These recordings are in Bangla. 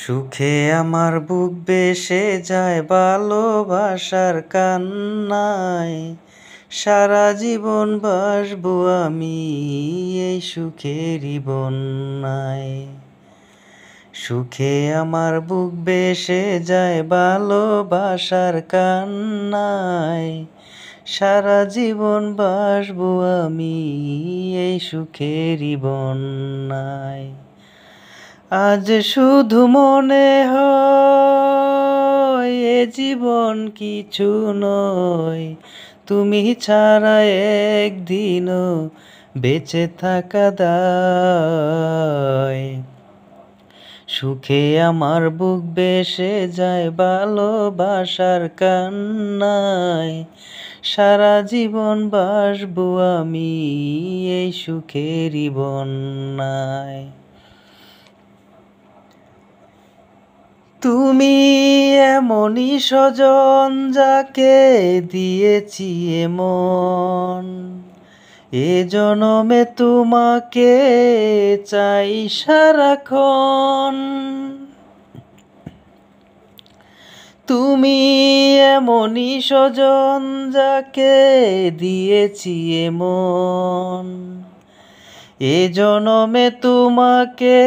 সুখে আমার বুক বেসে যায় ভালোবাসার কান্নায়। সারা জীবন বাসবো আমি এই সুখেরই বন্যায়। সুখে আমার বুক বেসে যায় ভালোবাসার কান্নায়। সারা জীবন বাসবো আমি এই সুখেরই বন্যায়। আজ শুধু মনে হয় এ জীবন কিছু নয়, তুমি ছাড়া একদিনও বেঁচে থাকা দায়। সুখে আমার বুক বেসে যায় ভালোবাসার কান্নায়। সারা জীবন বাসবো আমি এই সুখেরই বন্যায়। তুমি এমনই স্বজন যাকে দিয়েছি মন, এ জনমে তোমাকে চাই সারাক্ষণ। তুমি এমনই স্বজন যাকে দিয়েছি মন, এ জনমে তোমাকে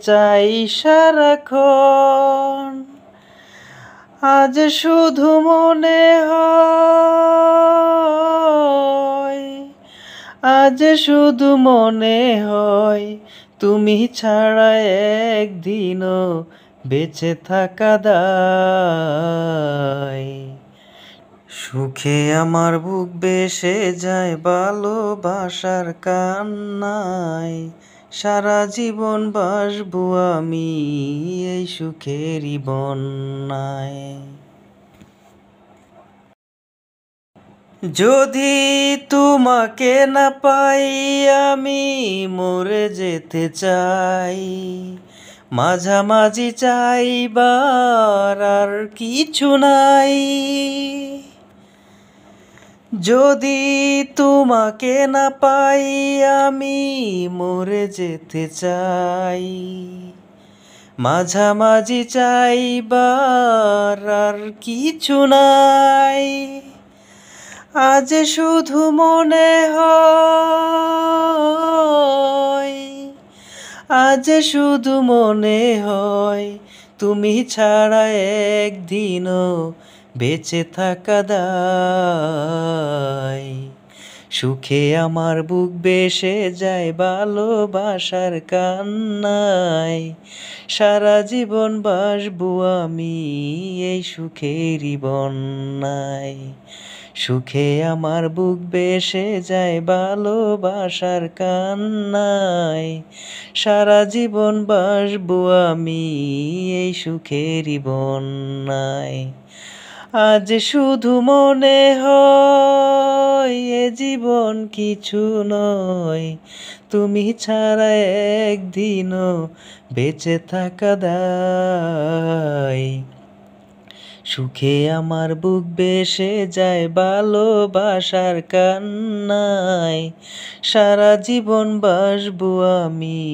চাই সারাক্ষণ। আজ শুধু মনে হয়, আজ শুধু মনে হয় তুমি ছাড়া একদিনও বেঁচে থাকা দায়। সুখে আমার বুক বেসে যায় ভালোবাসার কান্নায়। সারা জীবন বাসবো আমি এই সুখেরই বন্যায়। যদি তোমাকে না পাই আমি মরে যেতে চাই, মাঝামাঝি চাইবার আর কিছু নাই। যদি তোমাকে না পাই আমি মরে যেতে চাই, মাঝামাঝি চাইবার আর কিছু নাই। আজ শুধু মনে হয়, আজ শুধু মনে হয় তুমি ছাড়া একদিনও বেঁচে থাকা দায়। সুখে আমার বুক বেসে যায় ভালোবাসার কান্নায়। সারা জীবন বাসবো আমি এই সুখেরই বন্যায়। সুখে আমার বুক বেসে যায় ভালোবাসার কান্নায়। সারা জীবন বাসবো আমি এই সুখেরই বন্যায়। আজ শুধু মনে হয় এ জীবন কিছু নয়, তুমি ছাড়া একদিনও বেঁচে থাকা দায়। সুখে আমার বুক বেসে যায় ভালোবাসার কান্নায়। সারা জীবন বাসবো আমি।